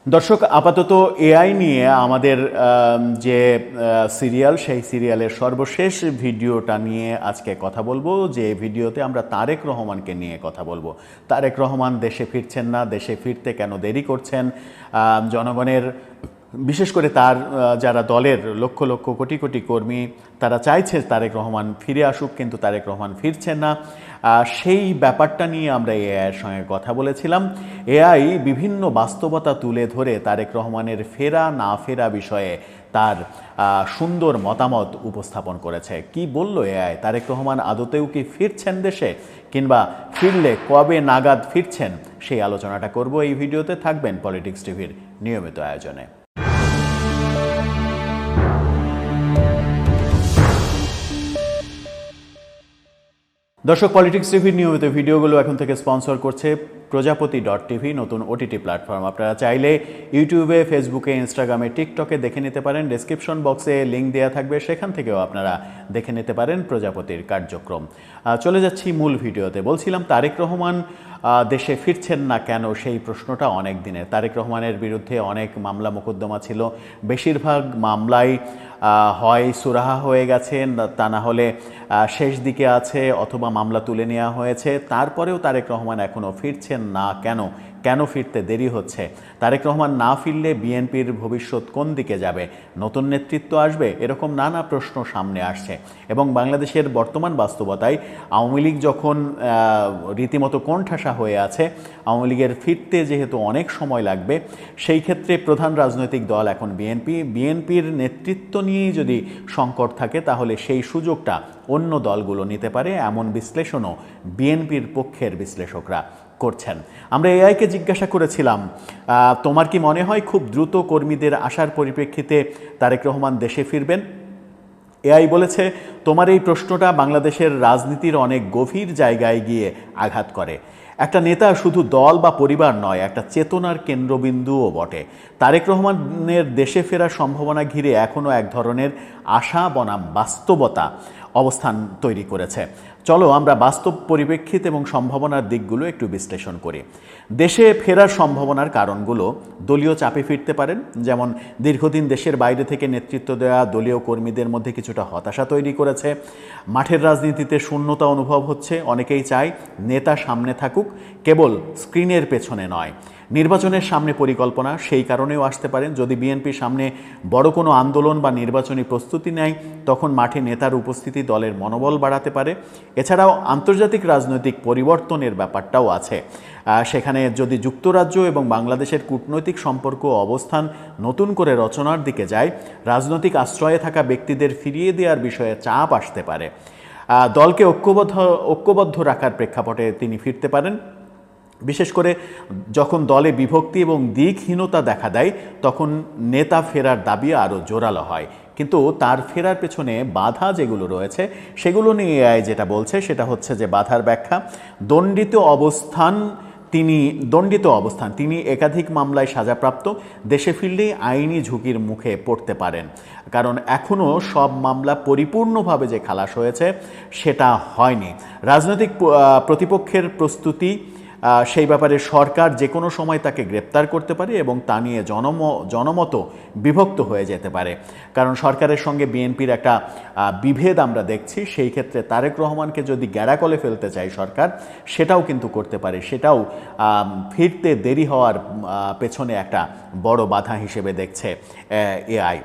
দর্শক, আপাতত এআই নিয়ে আমাদের যে সিরিয়াল, সেই সিরিয়ালের সর্বশেষ ভিডিওটা নিয়ে আজকে কথা বলবো। যে ভিডিওতে আমরা তারেক রহমানকে নিয়ে কথা বলবো। তারেক রহমান দেশে ফিরছেন না, দেশে ফিরতে কেন দেরি করছেন, জনগণের বিশেষ করে তার যারা দলের লক্ষ লক্ষ কোটি কোটি কর্মী, তারা চাইছে তারেক রহমান ফিরে আসুক, কিন্তু তারেক রহমান ফিরছেন না। সেই ব্যাপারটা নিয়ে আমরা এআইয়ের সঙ্গে কথা বলেছিলাম। এআই বিভিন্ন বাস্তবতা তুলে ধরে তারেক রহমানের ফেরা না ফেরা বিষয়ে তার সুন্দর মতামত উপস্থাপন করেছে। কি বলল এআই? তারেক রহমান আদতেও কি ফিরছেন দেশে, কিংবা ফিরলে কবে নাগাদ ফিরছেন, সেই আলোচনাটা করব এই ভিডিওতে। থাকবেন পলিটিক্স টিভির নিয়মিত আয়োজনে। দর্শক, পলিটিক্স টিভির নিয়মিত ভিডিওগুলো এখন থেকে স্পন্সর করছে প্রজাপতি.টিভি, নতুন ওটিটি প্ল্যাটফর্ম। আপনারা চাইলে ইউটিউবে, ফেসবুকে, ইনস্টাগ্রামে, টিকটকে দেখে নিতে পারেন। ডেসক্রিপশন বক্সে লিঙ্ক দেওয়া থাকবে, সেখান থেকেও আপনারা দেখে নিতে পারেন প্রজাপতির কার্যক্রম। চলে যাচ্ছি মূল ভিডিওতে। বলছিলাম, তারেক রহমান দেশে ফিরছেন না কেন, সেই প্রশ্নটা অনেক দিনের। তারেক রহমানের বিরুদ্ধে অনেক মামলা মোকদ্দমা ছিল, বেশিরভাগ মামলাই হয় সুরাহা হয়ে গেছে, তা না হলে শেষ দিকে আছে, অথবা মামলা তুলে নেওয়া হয়েছে। তারপরেও তারেক রহমান এখনও ফিরছেন না কেন, কেন ফিরতে দেরি হচ্ছে? তারেক রহমান না ফিরলে বিএনপির ভবিষ্যৎ কোন দিকে যাবে? নতুন নেতৃত্ব আসবে? এরকম নানা প্রশ্ন সামনে আসছে। এবং বাংলাদেশের বর্তমান বাস্তবতায় আওয়ামী লীগ যখন রীতিমতো কোণঠাসা হয়ে আছে, আওয়ামী লীগের ফিরতে যেহেতু অনেক সময় লাগবে, সেই ক্ষেত্রে প্রধান রাজনৈতিক দল এখন বিএনপির নেতৃত্ব নিয়েই যদি সংকট থাকে, তাহলে সেই সুযোগটা অন্য দলগুলো নিতে পারে, এমন বিশ্লেষণও বিএনপির পক্ষের বিশ্লেষকরা করছেন। আমরা এআইকে জিজ্ঞাসা করেছিলাম, তোমার কি মনে হয় খুব দ্রুত কর্মীদের আসার পরিপ্রেক্ষিতে তারেক রহমান দেশে ফিরবেন? এআই বলেছে, তোমার এই প্রশ্নটা বাংলাদেশের রাজনীতির অনেক গভীর জায়গায় গিয়ে আঘাত করে। একটা নেতা শুধু দল বা পরিবার নয়, একটা চেতনার কেন্দ্রবিন্দুও বটে। তারেক রহমানের দেশে ফেরার সম্ভাবনা ঘিরে এখনও এক ধরনের আশা বনাম বাস্তবতা অবস্থান তৈরি করেছে। চলো আমরা বাস্তব পরিপ্রেক্ষিত এবং সম্ভাবনার দিকগুলো একটু বিশ্লেষণ করি। দেশে ফেরার সম্ভাবনার কারণগুলো: দলীয় চাপে ফিরতে পারেন, যেমন দীর্ঘদিন দেশের বাইরে থেকে নেতৃত্ব দেওয়া দলীয় কর্মীদের মধ্যে কিছুটা হতাশা তৈরি করেছে। মাঠের রাজনীতিতে শূন্যতা অনুভব হচ্ছে, অনেকেই চায় নেতা সামনে থাকুক, কেবল স্ক্রিনের পেছনে নয়। নির্বাচনের সামনে পরিকল্পনা, সেই কারণেও আসতে পারেন। যদি বিএনপির সামনে বড় কোনো আন্দোলন বা নির্বাচনী প্রস্তুতি নেয়, তখন মাঠে নেতার উপস্থিতি দলের মনোবল বাড়াতে পারে। এছাড়াও আন্তর্জাতিক রাজনৈতিক পরিবর্তনের ব্যাপারটাও আছে। সেখানে যদি যুক্তরাজ্য এবং বাংলাদেশের কূটনৈতিক সম্পর্ক অবস্থান নতুন করে রচনার দিকে যায়, রাজনৈতিক আশ্রয়ে থাকা ব্যক্তিদের ফিরিয়ে দেওয়ার বিষয়ে চাপ আসতে পারে। দলকে ঐক্যবদ্ধ রাখার প্রেক্ষাপটে তিনি ফিরতে পারেন। বিশেষ করে যখন দলে বিভক্তি এবং দিকহীনতা দেখা দেয়, তখন নেতা ফেরার দাবি আরও জোরালো হয়। কিন্তু তার ফেরার পেছনে বাধা যেগুলো রয়েছে, সেগুলো নিয়ে এআই যেটা বলছে, সেটা হচ্ছে যে বাধার ব্যাখ্যা: দণ্ডিত অবস্থান। তিনি একাধিক মামলায় সাজাপ্রাপ্ত, দেশে ফিরলেই আইনি ঝুঁকির মুখে পড়তে পারেন। কারণ এখনও সব মামলা পরিপূর্ণভাবে যে খালাস হয়েছে, সেটা হয়নি। রাজনৈতিক প্রতিপক্ষের প্রস্তুতি, সেই ব্যাপারে সরকার যে কোনো সময় তাকে গ্রেপ্তার করতে পারে এবং তা নিয়ে জনমত বিভক্ত হয়ে যেতে পারে। কারণ সরকারের সঙ্গে বিএনপির একটা বিভেদ আমরা দেখছি। সেই ক্ষেত্রে তারেক রহমানকে যদি গ্যাড়াকলে ফেলতে চায় সরকার, সেটাও কিন্তু করতে পারে। সেটাও ফিরতে দেরি হওয়ার পেছনে একটা বড় বাধা হিসেবে দেখছে এআই।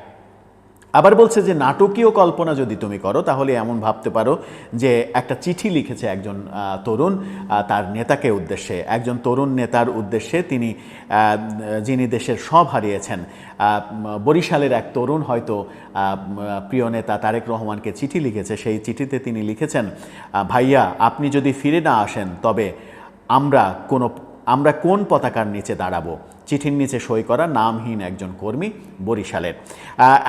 আবার বলছে যে নাটকীয় কল্পনা যদি তুমি করো, তাহলে এমন ভাবতে পারো যে একটা চিঠি লিখেছে একজন তরুণ তার নেতাকে উদ্দেশ্যে, একজন তরুণ নেতার উদ্দেশ্যে, যিনি দেশের সব হারিয়েছেন। বরিশালের এক তরুণ হয়তো প্রিয় নেতা তারেক রহমানকে চিঠি লিখেছে। সেই চিঠিতে তিনি লিখেছেন, ভাইয়া, আপনি যদি ফিরে না আসেন, তবে আমরা কোন পতাকার নিচে দাঁড়াবো? চিঠির নিচে সই করা নামহীন একজন কর্মী, বরিশালের।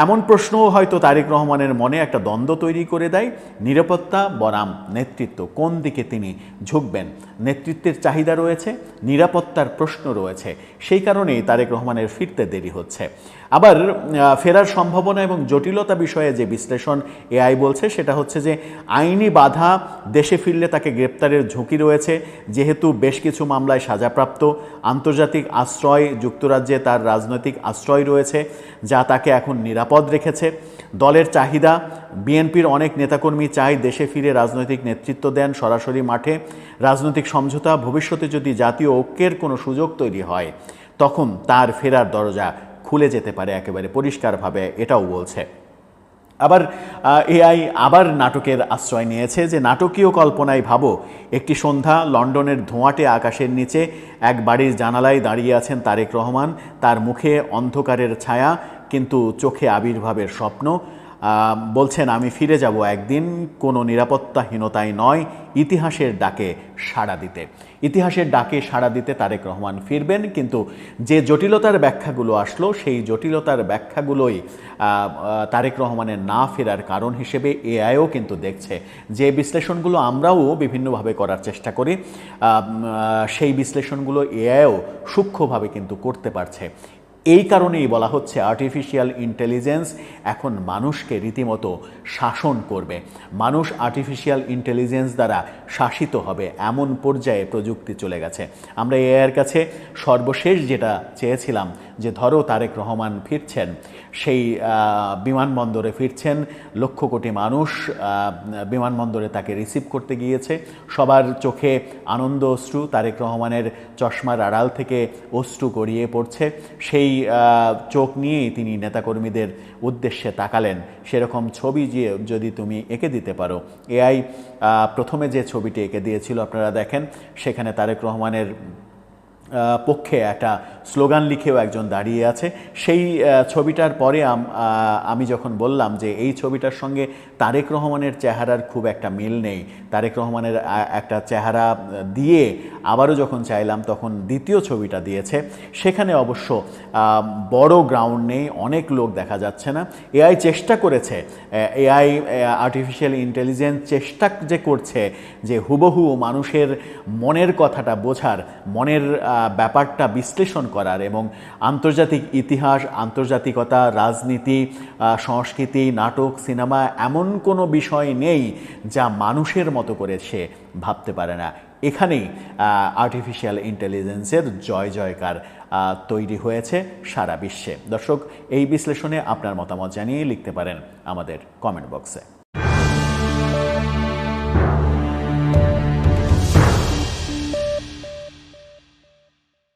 এমন প্রশ্নও হয়তো তারেক রহমানের মনে একটা দ্বন্দ্ব তৈরি করে দেয়। নিরাপত্তা বনাম নেতৃত্ব, কোন দিকে তিনি ঝুঁকবেন? নেতৃত্বের চাহিদা রয়েছে, নিরাপত্তার প্রশ্ন রয়েছে। সেই কারণেই তারেক রহমানের ফিরতে দেরি হচ্ছে। আবার ফেরার সম্ভাবনা এবং জটিলতা বিষয়ে যে বিশ্লেষণ এআই বলছে, সেটা হচ্ছে যে আইনি বাধা, দেশে ফিরলে তাকে গ্রেপ্তারের ঝুঁকি রয়েছে, যেহেতু বেশ কিছু মামলায় সাজাপ্রাপ্ত, আন্তর্জাতিক আশ্রয় যুক্তরাজ্যে তার রাজনৈতিক আশ্রয় রয়েছে, যা তাকে এখন নিরাপদ রেখেছে। দলের চাহিদা, বিএনপির অনেক নেতাকর্মী চায় দেশে ফিরে রাজনৈতিক নেতৃত্ব দেন, সরাসরি মাঠে রাজনৈতিক সমঝোতা। ভবিষ্যতে যদি জাতীয় ঐক্যের কোনো সুযোগ তৈরি হয় তখন তার ফেরার দরজা খুলে যেতে পারে একেবারে পরিষ্কারভাবে, এটাও বলছে। আবার এআই আবার নাটকের আশ্রয় নিয়েছে, যে নাটকীয় কল্পনায় ভাবো একটি সন্ধ্যা, লন্ডনের ধোঁয়াটে আকাশের নিচে এক বাড়ির জানালায় দাঁড়িয়ে আছেন তারেক রহমান, তার মুখে অন্ধকারের ছায়া কিন্তু চোখে আবির্ভাবের স্বপ্ন। বলছেন আমি ফিরে যাব একদিন, কোনো নিরাপত্তাহীনতায় নয়, ইতিহাসের ডাকে সাড়া দিতে। ইতিহাসের ডাকে সাড়া দিতে তারেক রহমান ফিরবেন, কিন্তু যে জটিলতার ব্যাখ্যাগুলো আসলো সেই জটিলতার ব্যাখ্যাগুলোই তারেক রহমানের না ফেরার কারণ হিসেবে এআইও কিন্তু দেখছে। যে বিশ্লেষণগুলো আমরাও বিভিন্নভাবে করার চেষ্টা করি, সেই বিশ্লেষণগুলো এআইও সূক্ষ্মভাবে কিন্তু করতে পারছে। এই কারণেই বলা হচ্ছে আর্টিফিশিয়াল ইন্টেলিজেন্স এখন মানুষকে রীতিমতো শাসন করবে। মানুষ আর্টিফিশিয়াল ইন্টেলিজেন্স দ্বারা শাসিত হবে, এমন পর্যায়ে প্রযুক্তি চলে গেছে। আমরা এআইয়ের কাছে সর্বশেষ যেটা চেয়েছিলাম, যে ধরো তারেক রহমান ফিরছেন, সেই বিমানবন্দরে ফিরছেন, লক্ষ কোটি মানুষ বিমানবন্দরে তাকে রিসিভ করতে গিয়েছে, সবার চোখে আনন্দ অশ্রু, তারেক রহমানের চশমার আড়াল থেকে অশ্রু গড়িয়ে পড়ছে। সেই চোখ নিয়েই তিনি নেতাকর্মীদের উদ্দেশ্যে তাকালেন। সেরকম ছবি যদি তুমি এঁকে দিতে পারো, এআই প্রথমে যে ছবিটি এঁকে দিয়েছিল আপনারা দেখেন, সেখানে তারেক রহমানের পক্ষে একটা স্লোগান লিখেও একজন দাঁড়িয়ে আছে। সেই ছবিটার পরে আমি যখন বললাম যে এই ছবিটার সঙ্গে তারেক রহমানের চেহারার খুব একটা মিল নেই, তারেক রহমানের একটা চেহারা দিয়ে আবারও যখন চাইলাম তখন দ্বিতীয় ছবিটা দিয়েছে। সেখানে অবশ্য বড় গ্রাউন্ড নেই, অনেক লোক দেখা যাচ্ছে না। এআই চেষ্টা করেছে, এআই আর্টিফিশিয়াল ইন্টেলিজেন্স চেষ্টা যে করছে যে হুবহু মানুষের মনের কথাটা বোঝার, মনের ব্যাপারটা বিশ্লেষণ করার, এবং আন্তর্জাতিক ইতিহাস, আন্তর্জাতিকতা, রাজনীতি, সংস্কৃতি, নাটক, সিনেমা, এমন কোনো বিষয় নেই যা মানুষের মতো করে সে ভাবতে পারে না। এখানেই আর্টিফিশিয়াল ইন্টেলিজেন্সের জয় জয়কার তৈরি হয়েছে সারা বিশ্বে। দর্শক, এই বিশ্লেষণে আপনার মতামত জানিয়ে লিখতে পারেন আমাদের কমেন্ট বক্সে।